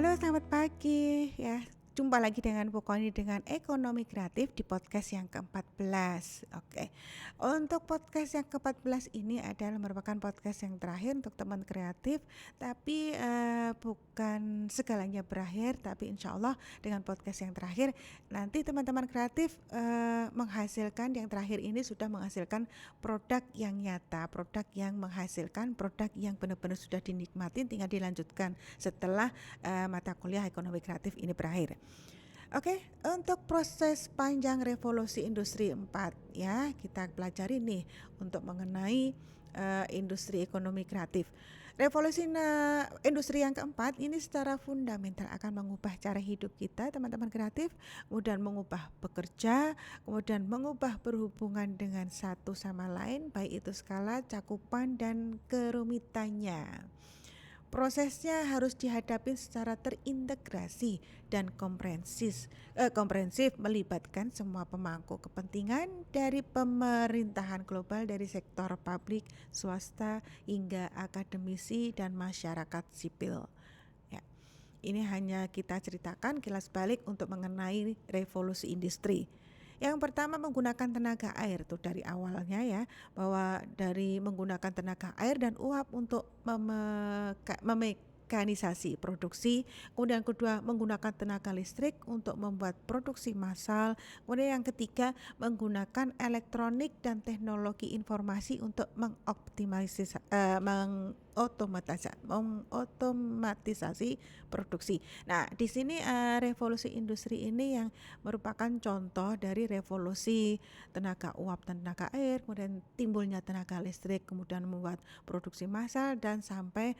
Halo, selamat pagi ya. Jumpa lagi dengan Pokoni dengan Ekonomi Kreatif di podcast yang ke-14. Oke. Untuk podcast yang ke-14 ini adalah merupakan podcast yang terakhir untuk teman kreatif, tapi bukan segalanya berakhir, tapi insya Allah dengan podcast yang terakhir nanti teman-teman kreatif menghasilkan yang terakhir ini sudah menghasilkan produk yang nyata, produk yang menghasilkan, produk yang benar-benar sudah dinikmatin, tinggal dilanjutkan setelah mata kuliah ekonomi kreatif ini berakhir. Oke, untuk proses panjang revolusi industri 4 ya, kita pelajari nih untuk mengenai industri ekonomi kreatif. Revolusi industri yang keempat ini secara fundamental akan mengubah cara hidup kita teman-teman kreatif, kemudian mengubah bekerja, kemudian mengubah berhubungan dengan satu sama lain, baik itu skala, cakupan, dan kerumitannya. Prosesnya harus dihadapi secara terintegrasi dan komprehensif melibatkan semua pemangku kepentingan dari pemerintahan global, dari sektor publik, swasta, hingga akademisi dan masyarakat sipil. Ya, ini hanya kita ceritakan kilas balik untuk mengenai revolusi industri. Yang pertama menggunakan tenaga air tuh dari awalnya ya, bahwa dari menggunakan tenaga air dan uap untuk memekanisasi produksi. Kemudian kedua menggunakan tenaga listrik untuk membuat produksi massal. Kemudian yang ketiga menggunakan elektronik dan teknologi informasi untuk mengotomatisasi produksi. Nah, di sini revolusi industri ini yang merupakan contoh dari revolusi tenaga uap dan tenaga air, kemudian timbulnya tenaga listrik, kemudian membuat produksi massal dan sampai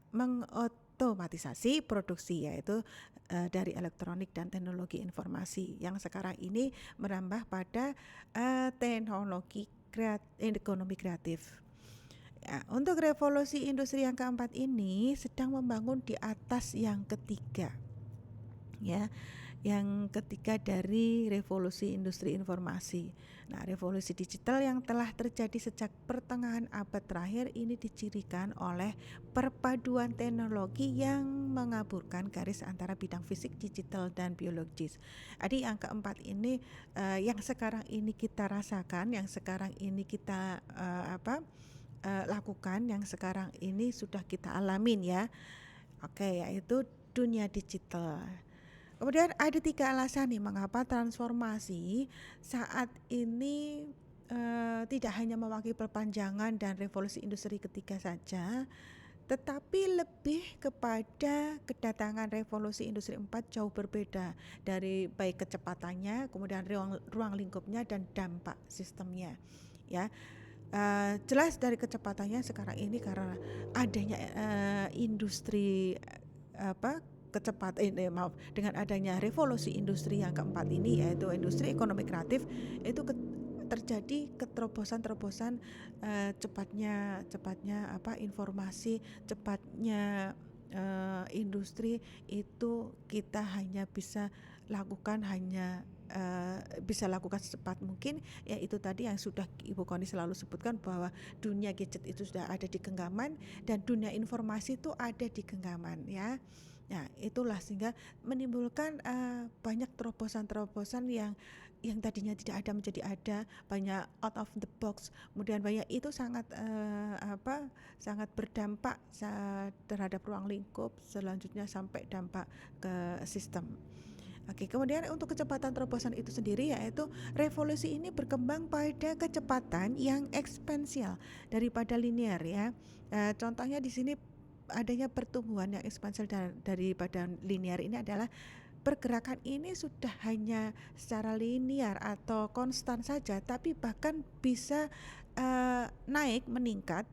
mengotomatisasi produksi, yaitu dari elektronik dan teknologi informasi yang sekarang ini merambah pada teknologi ekonomi kreatif. Ya, untuk revolusi industri yang keempat ini sedang membangun di atas yang ketiga. Ya, yang ketiga dari revolusi industri informasi. Nah, revolusi digital yang telah terjadi sejak pertengahan abad terakhir ini dicirikan oleh perpaduan teknologi yang mengaburkan garis antara bidang fisik, digital, dan biologis. Jadi yang keempat ini yang sekarang ini kita rasakan, yang sekarang ini kita lakukan, yang sekarang ini sudah kita alamin ya. Oke, yaitu dunia digital. Kemudian ada 3 alasan nih mengapa transformasi saat ini tidak hanya mewakili perpanjangan dan revolusi industri ketiga saja, tetapi lebih kepada kedatangan revolusi industri 4 jauh berbeda dari baik kecepatannya, kemudian ruang lingkupnya dan dampak sistemnya. Ya, jelas dari kecepatannya sekarang ini karena adanya industri dengan adanya revolusi industri yang keempat ini, yaitu industri ekonomi kreatif, itu terjadi keterobosan cepatnya informasi, cepatnya industri itu kita hanya bisa lakukan secepat mungkin, yaitu tadi yang sudah Ibu Koni selalu sebutkan bahwa dunia gadget itu sudah ada di genggaman dan dunia informasi itu ada di genggaman ya. Nah, itulah sehingga menimbulkan banyak terobosan-terobosan yang tadinya tidak ada menjadi ada, banyak out of the box. Kemudian banyak itu sangat sangat berdampak terhadap ruang lingkup, selanjutnya sampai dampak ke sistem. Oke, kemudian untuk kecepatan terobosan itu sendiri, yaitu revolusi ini berkembang pada kecepatan yang eksponensial daripada linear ya. Contohnya di sini adanya pertumbuhan yang eksponensial daripada linear ini adalah pergerakan ini sudah hanya secara linear atau konstan saja, tapi bahkan bisa naik, meningkat,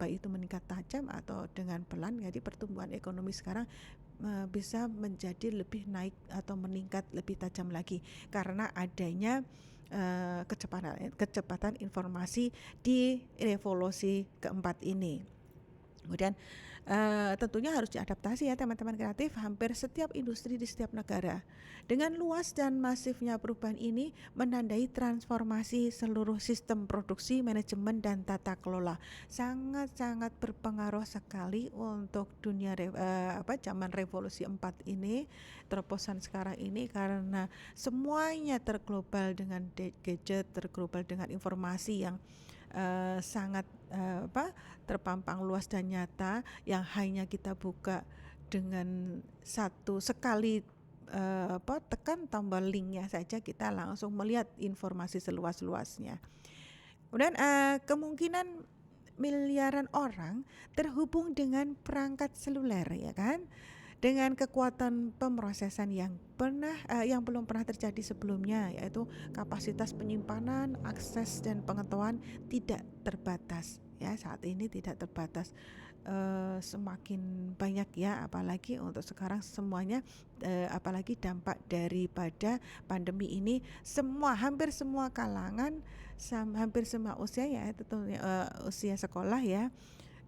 baik itu meningkat tajam atau dengan pelan. Jadi pertumbuhan ekonomi sekarang bisa menjadi lebih naik atau meningkat lebih tajam lagi karena adanya kecepatan informasi di revolusi keempat ini. Kemudian tentunya harus diadaptasi ya teman-teman kreatif, hampir setiap industri di setiap negara. Dengan luas dan masifnya perubahan ini menandai transformasi seluruh sistem produksi, manajemen dan tata kelola. Sangat-sangat berpengaruh sekali untuk dunia zaman revolusi 4 ini, terobosan sekarang ini, karena semuanya terglobal dengan gadget, terglobal dengan informasi yang sangat terpampang luas dan nyata, yang hanya kita buka dengan satu sekali tekan tombol linknya saja kita langsung melihat informasi seluas-luasnya. Kemudian kemungkinan miliaran orang terhubung dengan perangkat seluler, ya kan, dengan kekuatan pemrosesan yang belum pernah terjadi sebelumnya, yaitu kapasitas penyimpanan, akses dan pengetahuan tidak terbatas. Ya, saat ini tidak terbatas, semakin banyak ya, apalagi untuk sekarang semuanya, apalagi dampak daripada pandemi ini, hampir semua kalangan, hampir semua usia ya, tentunya usia sekolah ya,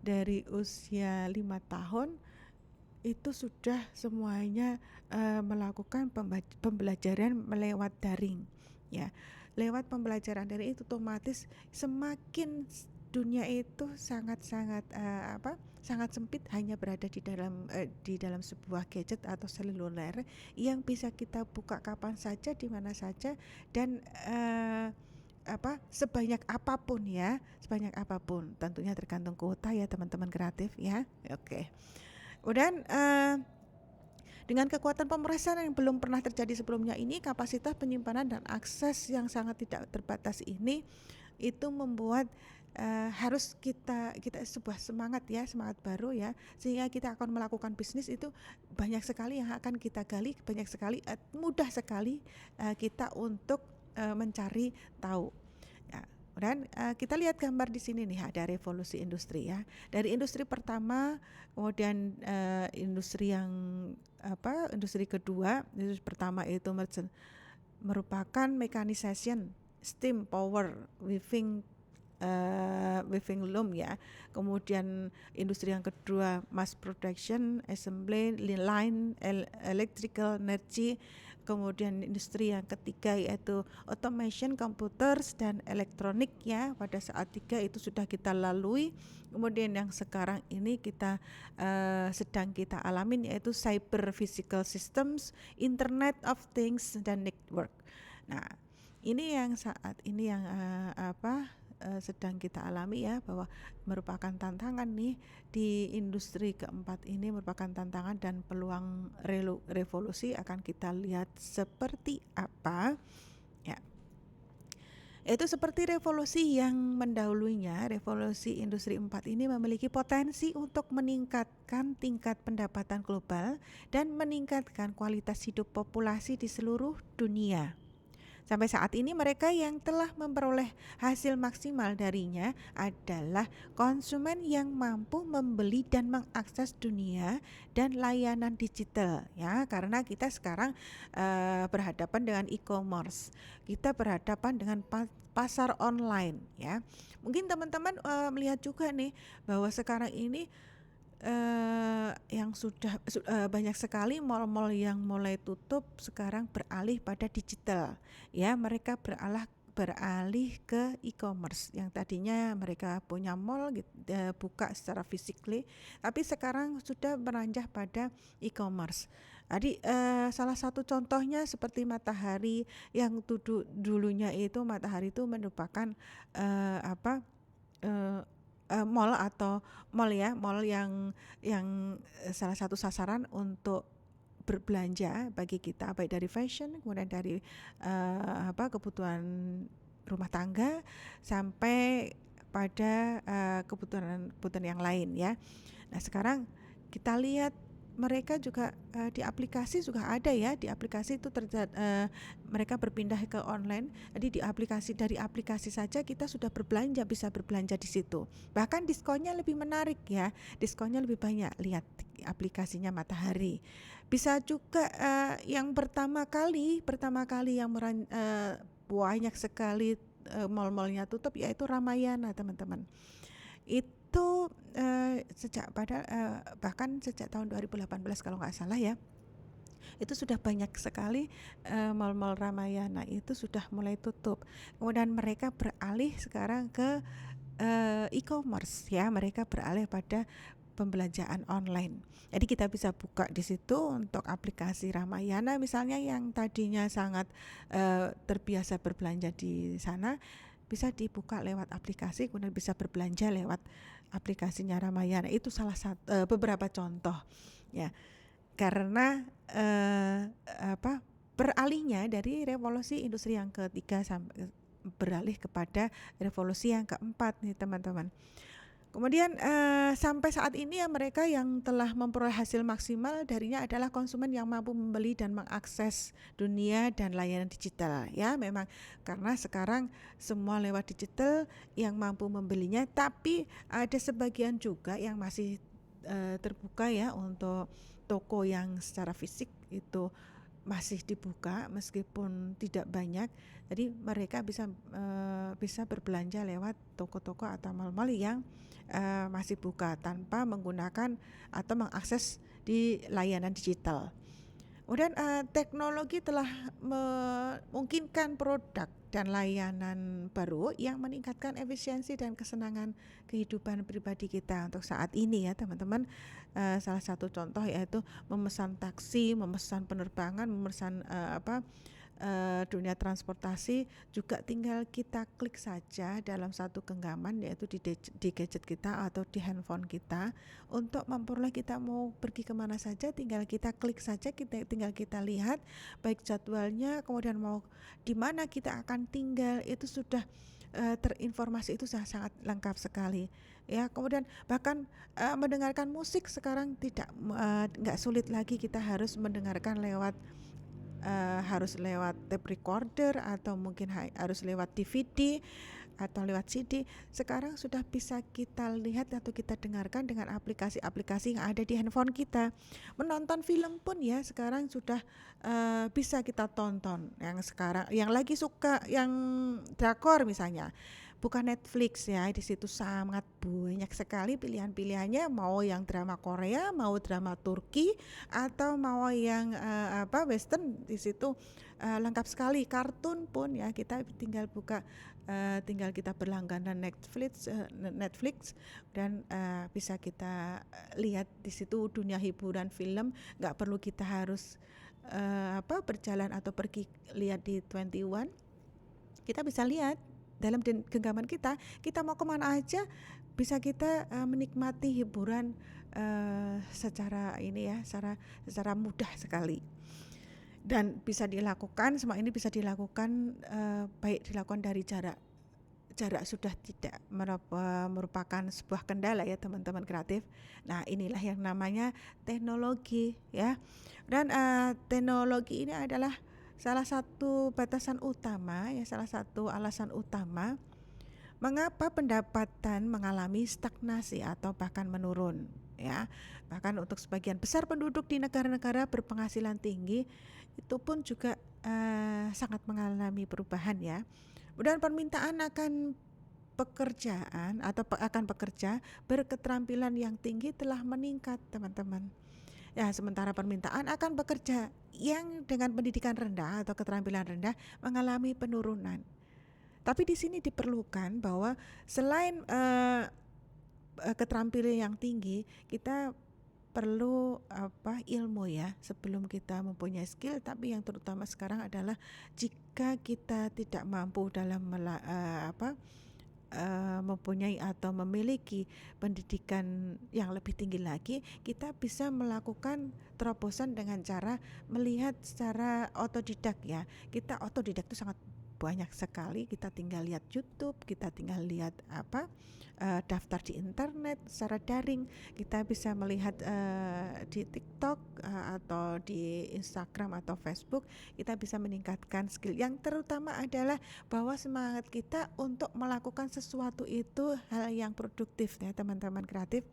dari usia 5 tahun itu sudah semuanya melakukan pembelajaran melewat daring ya. Lewat pembelajaran daring itu otomatis semakin dunia itu sangat-sangat sangat sempit, hanya berada di dalam sebuah gadget atau seluler yang bisa kita buka kapan saja, di mana saja, dan sebanyak apapun ya, sebanyak apapun, tentunya tergantung kuota ya teman-teman kreatif ya. Oke. Kemudian dengan kekuatan pemrosesan yang belum pernah terjadi sebelumnya ini, kapasitas penyimpanan dan akses yang sangat tidak terbatas ini, itu membuat harus kita sebuah semangat baru ya, sehingga kita akan melakukan bisnis itu banyak sekali yang akan kita gali, banyak sekali, mudah sekali kita untuk mencari tahu. Ya. Dan kita lihat gambar di sini nih, ada revolusi industri ya. Dari industri pertama, kemudian industri kedua. Industri pertama itu merupakan mechanization, steam power, weaving loom ya. Kemudian industri yang kedua mass production, assembly line, electrical energy. Kemudian industri yang ketiga yaitu automation, computers dan elektronik ya. Pada saat 3 itu sudah kita lalui. Kemudian yang sekarang ini kita sedang kita alamin yaitu cyber physical systems, internet of things dan network. Nah, ini yang saat ini yang sedang kita alami ya, bahwa merupakan tantangan nih di industri keempat ini, merupakan tantangan dan peluang revolusi. Akan kita lihat seperti apa ya. Itu seperti revolusi yang mendahulunya, revolusi industri 4 ini memiliki potensi untuk meningkatkan tingkat pendapatan global dan meningkatkan kualitas hidup populasi di seluruh dunia. Sampai saat ini mereka yang telah memperoleh hasil maksimal darinya adalah konsumen yang mampu membeli dan mengakses dunia dan layanan digital ya, karena kita sekarang berhadapan dengan e-commerce. Kita berhadapan dengan pasar online ya. Mungkin teman-teman melihat juga nih bahwa sekarang ini yang sudah banyak sekali mal-mal yang mulai tutup sekarang beralih pada digital ya. Mereka beralih ke e-commerce. Yang tadinya mereka punya mall buka secara physically, tapi sekarang sudah beranjak pada e-commerce. Jadi salah satu contohnya seperti Matahari, yang dulunya itu Matahari itu merupakan mall yang salah satu sasaran untuk berbelanja bagi kita, baik dari fashion, kemudian dari kebutuhan rumah tangga sampai pada kebutuhan yang lain ya. Nah, sekarang kita lihat mereka juga di aplikasi juga ada ya. Di aplikasi itu mereka berpindah ke online. Jadi dari aplikasi saja kita sudah bisa berbelanja di situ. Bahkan diskonnya lebih menarik ya. Diskonnya lebih banyak. Lihat aplikasinya Matahari. Bisa juga yang pertama kali yang banyak sekali mall-mallnya tutup, yaitu Ramayana, teman-teman. itu bahkan sejak tahun 2018 kalau nggak salah ya, itu sudah banyak sekali mal-mal Ramayana itu sudah mulai tutup. Kemudian mereka beralih sekarang ke e-commerce ya, mereka beralih pada pembelanjaan online. Jadi kita bisa buka di situ untuk aplikasi Ramayana misalnya yang tadinya sangat terbiasa berbelanja di sana, bisa dibuka lewat aplikasi, kemudian bisa berbelanja lewat aplikasinya Ramayana. Itu salah satu beberapa contoh ya. Karena beralihnya dari revolusi industri yang ketiga sampai beralih kepada revolusi yang keempat nih teman-teman. Kemudian sampai saat ini ya mereka yang telah memperoleh hasil maksimal darinya adalah konsumen yang mampu membeli dan mengakses dunia dan layanan digital ya. Memang karena sekarang semua lewat digital yang mampu membelinya, tapi ada sebagian juga yang masih terbuka ya untuk toko yang secara fisik itu masih dibuka meskipun tidak banyak. Jadi mereka bisa berbelanja lewat toko-toko atau mal-mal yang masih buka tanpa menggunakan atau mengakses di layanan digital. Kemudian teknologi telah memungkinkan produk dan layanan baru yang meningkatkan efisiensi dan kesenangan kehidupan pribadi kita untuk saat ini ya teman-teman. Salah satu contoh yaitu memesan taksi, memesan penerbangan, memesan dunia transportasi juga tinggal kita klik saja dalam satu genggaman, yaitu di gadget kita atau di handphone kita. Untuk memperoleh kita mau pergi kemana saja tinggal kita klik saja, tinggal kita lihat baik jadwalnya, kemudian mau di mana kita akan tinggal, itu sudah terinformasi, itu sangat lengkap sekali ya. Kemudian bahkan mendengarkan musik sekarang nggak sulit lagi, kita harus mendengarkan harus lewat tape recorder atau mungkin harus lewat DVD atau lewat CD. Sekarang sudah bisa kita lihat atau kita dengarkan dengan aplikasi-aplikasi yang ada di handphone kita. Menonton film pun ya sekarang sudah bisa kita tonton. Yang sekarang yang lagi suka yang drakor misalnya, bukan Netflix ya, di situ sangat banyak sekali pilihan-pilihannya, mau yang drama Korea, mau drama Turki, atau mau yang western, di situ lengkap sekali. Kartun pun ya kita tinggal buka, tinggal kita berlangganan Netflix dan bisa kita lihat di situ dunia hiburan film, nggak perlu kita harus berjalan atau pergi lihat di 21. Kita bisa lihat dalam genggaman kita mau kemana aja, bisa kita menikmati hiburan secara mudah sekali, dan bisa dilakukan, semua ini bisa dilakukan baik dilakukan dari jarak sudah tidak merupakan sebuah kendala ya teman-teman kreatif. Nah inilah yang namanya teknologi ya, dan teknologi ini adalah salah satu batasan utama ya, salah satu alasan utama mengapa pendapatan mengalami stagnasi atau bahkan menurun ya. Bahkan untuk sebagian besar penduduk di negara-negara berpenghasilan tinggi itu pun juga sangat mengalami perubahan ya. Dan permintaan akan pekerjaan atau akan pekerja berketerampilan yang tinggi telah meningkat teman-teman. Ya, sementara permintaan akan pekerja yang dengan pendidikan rendah atau keterampilan rendah mengalami penurunan. Tapi di sini diperlukan bahwa selain keterampilan yang tinggi, kita perlu ilmu ya sebelum kita mempunyai skill. Tapi yang terutama sekarang adalah jika kita tidak mampu dalam mempunyai atau memiliki pendidikan yang lebih tinggi lagi, kita bisa melakukan terobosan dengan cara melihat secara otodidak ya. Kita otodidak itu sangat banyak sekali, kita tinggal lihat YouTube, kita tinggal lihat daftar di internet secara daring, kita bisa melihat di TikTok atau di Instagram atau Facebook, kita bisa meningkatkan skill. Yang terutama adalah bahwa semangat kita untuk melakukan sesuatu itu hal yang produktif ya teman-teman kreatif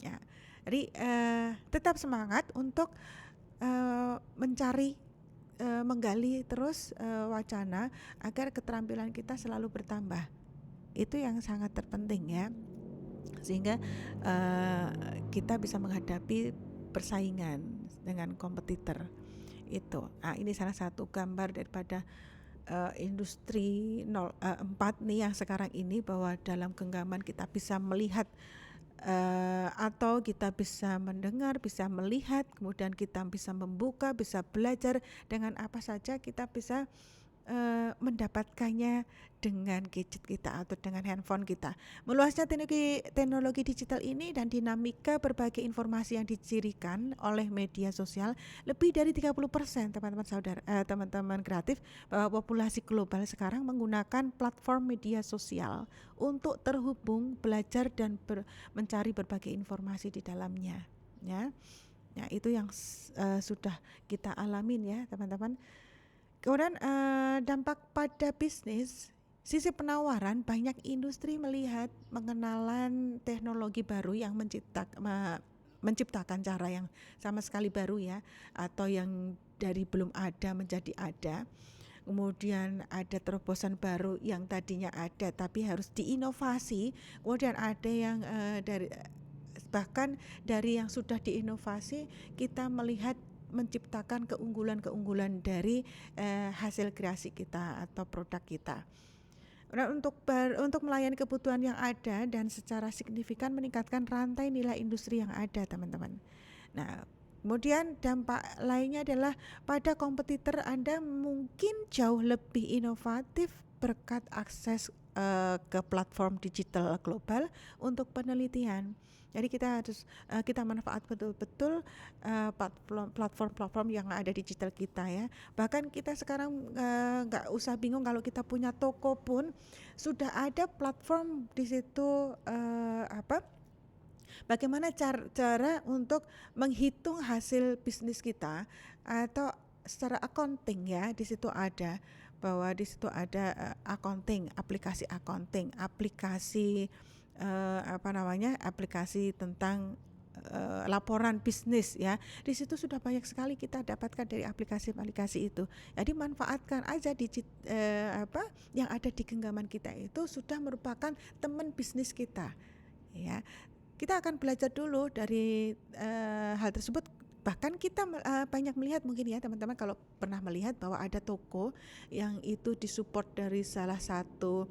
ya. Jadi tetap semangat untuk mencari, menggali terus wacana agar keterampilan kita selalu bertambah. Itu yang sangat terpenting ya. sehingga kita bisa menghadapi persaingan dengan kompetitor itu. Ini salah satu gambar daripada industri 4 nih yang sekarang ini, bahwa dalam genggaman kita bisa melihat atau kita bisa mendengar, bisa melihat, kemudian kita bisa membuka, bisa belajar dengan apa saja, kita bisa mendapatkannya dengan gadget kita atau dengan handphone kita. Meluasnya teknologi digital ini dan dinamika berbagai informasi yang dicirikan oleh media sosial, lebih dari 30% teman-teman kreatif, bahwa populasi global sekarang menggunakan platform media sosial untuk terhubung, belajar dan mencari berbagai informasi di dalamnya, ya. Nah, itu yang sudah kita alamin ya, teman-teman. Kemudian dampak pada bisnis, sisi penawaran, banyak industri melihat pengenalan teknologi baru yang menciptakan cara yang sama sekali baru ya, atau yang dari belum ada menjadi ada. Kemudian ada terobosan baru yang tadinya ada tapi harus diinovasi. Kemudian ada yang bahkan dari yang sudah diinovasi, kita melihat menciptakan keunggulan-keunggulan dari hasil kreasi kita atau produk kita. Nah, untuk melayani kebutuhan yang ada dan secara signifikan meningkatkan rantai nilai industri yang ada, teman-teman. Nah, kemudian dampak lainnya adalah pada kompetitor Anda mungkin jauh lebih inovatif berkat akses ke platform digital global untuk penelitian. Jadi kita manfaat betul-betul platform-platform yang ada di digital kita ya. Bahkan kita sekarang nggak usah bingung, kalau kita punya toko pun sudah ada platform di situ, bagaimana cara untuk menghitung hasil bisnis kita, atau secara accounting ya, di situ ada bahwa di situ ada accounting, aplikasi aplikasi tentang laporan bisnis ya. Di situ sudah banyak sekali kita dapatkan dari aplikasi-aplikasi itu. Jadi manfaatkan aja yang ada di genggaman kita itu sudah merupakan teman bisnis kita ya. Kita akan belajar dulu dari hal tersebut. Bahkan kita banyak melihat mungkin ya teman-teman, kalau pernah melihat bahwa ada toko yang itu disupport dari salah satu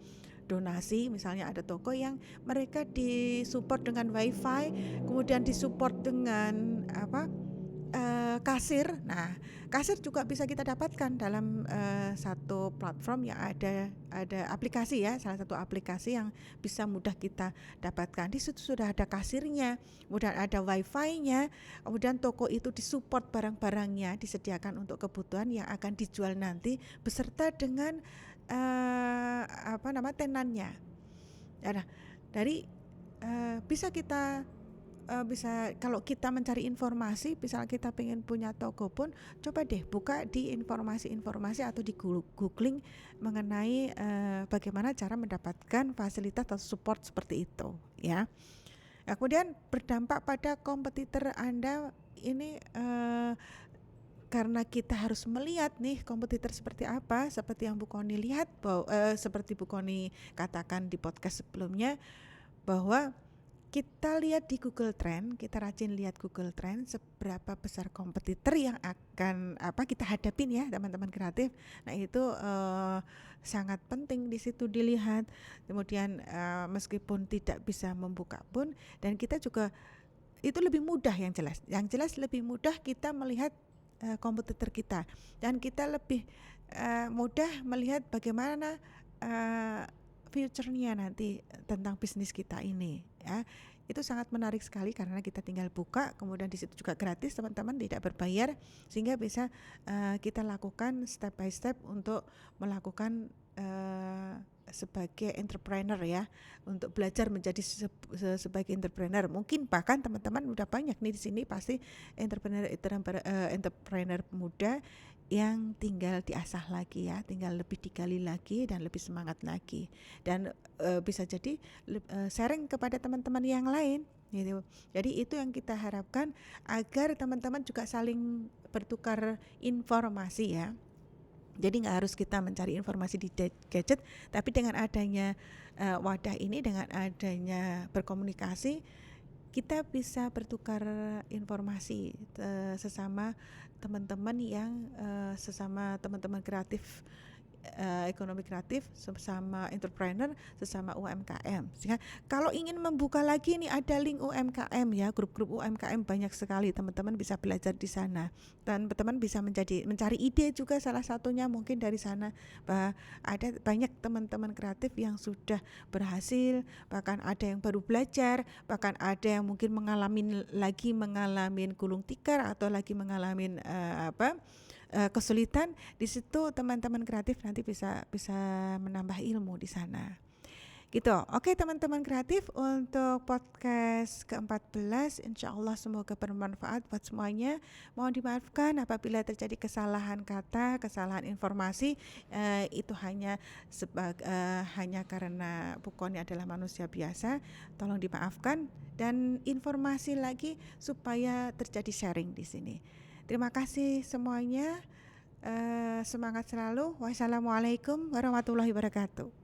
donasi, misalnya ada toko yang mereka disupport dengan wifi, kemudian disupport dengan kasir. Nah, kasir juga bisa kita dapatkan dalam satu platform yang ada aplikasi ya, salah satu aplikasi yang bisa mudah kita dapatkan. Di situ sudah ada kasirnya, kemudian ada wifi-nya, kemudian toko itu disupport barang-barangnya, disediakan untuk kebutuhan yang akan dijual nanti beserta dengan tenannya. Nah, dari bisa kita kalau kita mencari informasi, misalnya kita pengen punya toko pun, coba deh buka di informasi-informasi atau di googling mengenai bagaimana cara mendapatkan fasilitas atau support seperti itu ya. Nah, kemudian berdampak pada kompetitor Anda ini, karena kita harus melihat nih kompetitor seperti apa, seperti yang Bu Koni lihat, seperti Bu Koni katakan di podcast sebelumnya, bahwa kita lihat di Google Trend, kita rajin lihat Google Trend, seberapa besar kompetitor yang akan kita hadapin ya teman-teman kreatif. Nah, itu sangat penting di situ dilihat. Kemudian meskipun tidak bisa membuka pun, dan kita juga itu lebih mudah, yang jelas lebih mudah kita melihat kompetitor kita, dan kita lebih mudah melihat bagaimana future-nya nanti tentang bisnis kita ini ya. Itu sangat menarik sekali karena kita tinggal buka, kemudian di situ juga gratis teman-teman, tidak berbayar, sehingga bisa kita lakukan step by step untuk melakukan sebagai entrepreneur ya, untuk belajar menjadi sebagai entrepreneur. Mungkin bahkan teman-teman udah banyak nih di sini pasti entrepreneur muda yang tinggal diasah lagi ya, tinggal lebih digali lagi dan lebih semangat lagi, dan bisa jadi sharing kepada teman-teman yang lain gitu. Jadi itu yang kita harapkan, agar teman-teman juga saling bertukar informasi ya. Jadi nggak harus kita mencari informasi di gadget, tapi dengan adanya wadah ini, dengan adanya berkomunikasi, kita bisa bertukar informasi sesama teman-teman yang sesama teman-teman kreatif, ekonomi kreatif, sesama entrepreneur, sesama UMKM. Sehingga kalau ingin membuka lagi nih, ada link UMKM ya, grup-grup UMKM banyak sekali, teman-teman bisa belajar di sana dan teman-teman bisa mencari ide juga, salah satunya mungkin dari sana. Ada banyak teman-teman kreatif yang sudah berhasil, bahkan ada yang baru belajar, bahkan ada yang mungkin mengalami gulung tikar atau lagi mengalami kesulitan. Di situ teman-teman kreatif nanti bisa menambah ilmu di sana. Gitu. Oke teman-teman kreatif, untuk podcast ke-14 insya Allah semoga bermanfaat buat semuanya. Mohon dimaafkan apabila terjadi kesalahan kata, kesalahan informasi, itu hanya karena Pukoni adalah manusia biasa. Tolong dimaafkan, dan informasi lagi supaya terjadi sharing di sini. Terima kasih semuanya. Semangat selalu. Wassalamualaikum warahmatullahi wabarakatuh.